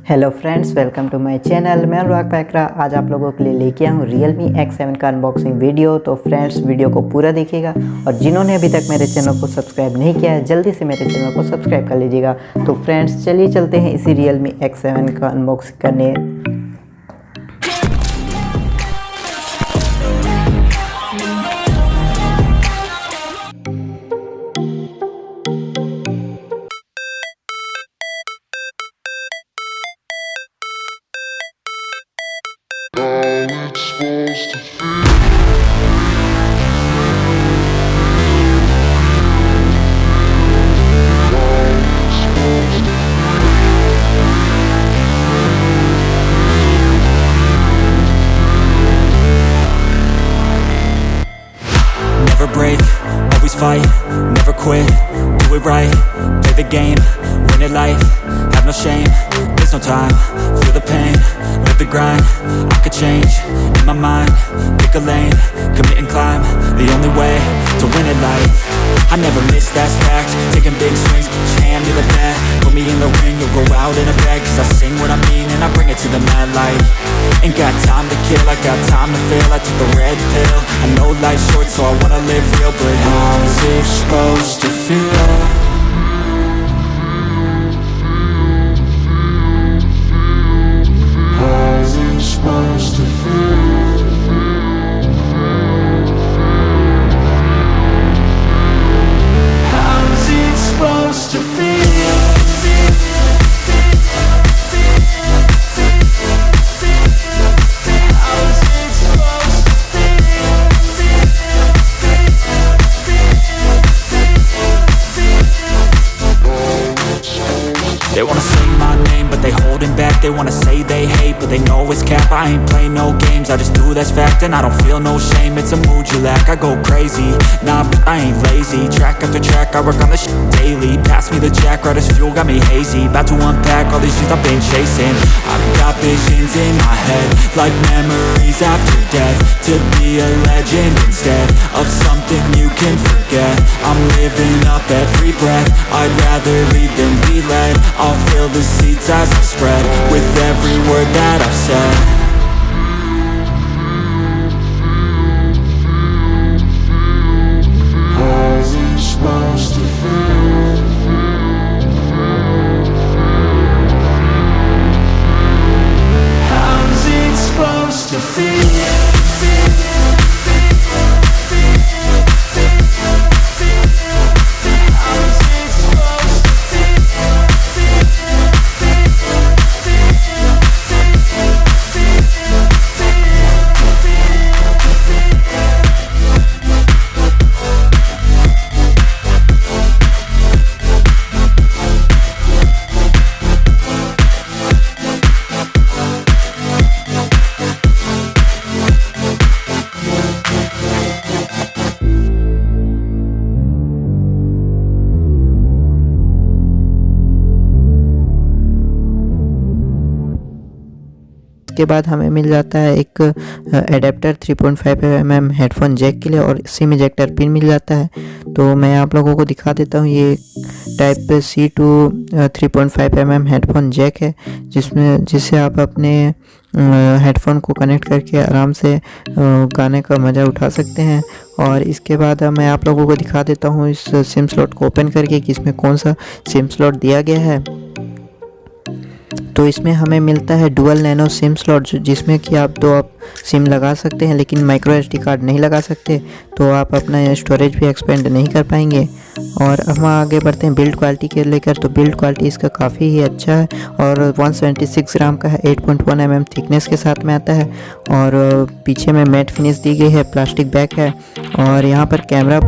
Hello friends, welcome to my channel. मैं अनुराग पाइकरा आज आप लोगों के लिए लेके आया हूँ Realme X7 का अनबॉक्सिंग वीडियो। तो फ्रेंड्स, वीडियो को पूरा देखिएगा और जिन्होंने अभी तक मेरे चैनल को सब्सक्राइब नहीं किया है जल्दी से मेरे चैनल को सब्सक्राइब कर लीजिएगा। तो फ्रेंड्स, चलिए चलते हैं इसी Realme X7 का अनबॉक्सिंग करने। Never break, always fight, never quit, do it right, play the game, win it life, have no shame, there's no time, feel the pain, live the grind, I could change, in my mind, pick a lane, commit and climb, the only way to win it life. I never miss, that's fact, taking big swings, hand me the bat, put me in the ring, you'll go out in a bag, cause I sing what I mean and I bring it to the mad light. Ain't got time to kill, I got time to feel, I took the red pill, I know life's short so I wanna live real, but how's it supposed to feel? How's it supposed to feel? How's it supposed to feel? They wanna say my name, but they holding back. They wanna say they hate, but they know it's cap. I ain't play no games, I just do that's fact. And I don't feel no shame, it's a mood you lack. I go crazy, nah, but I ain't lazy. Track after track, I work on this shit daily. Pass me the jack, right as fuel, got me hazy. About to unpack all these things I've been chasing. I've got visions in my head, like memories after death. To be a legend instead of something you can forget. I'm living up every breath, I'd rather lead than be led. I'll fill the seats as I spread with every word that I've said. How's it supposed to feel? How's it supposed to feel? के बाद हमें मिल जाता है एक adapter 3.5mm headphone Jack के लिए और SIM ejector pin मिल जाता है। तो मैं आप लोगों को दिखा देता हूँ, ये type C to 3.5mm headphone jack है जिससे आप अपने हेडफोन को कनेक्ट करके आराम से गाने का मज़ा उठा सकते हैं। और इसके बाद मैं आप लोगों को दिखा देता हूँ इस सिम स्लॉट को ओपन करके कि इसमें कौन सा सिम स्लॉट दिया गया है। तो इसमें हमें मिलता है डुअल नैनो सिम स्लॉट, जिसमें कि आप दो सिम लगा सकते हैं लेकिन माइक्रो SD कार्ड नहीं लगा सकते, तो आप अपना स्टोरेज भी एक्सपेंड नहीं कर पाएंगे। और हम आगे बढ़ते हैं बिल्ड क्वालिटी के लेकर। तो बिल्ड क्वालिटी इसका काफ़ी ही अच्छा है और 176 ग्राम का है, 8.1 mm थिकनेस के साथ में आता है। और पीछे में मैट फिनिश दी गई है, प्लास्टिक बैक है और यहाँ पर कैमरा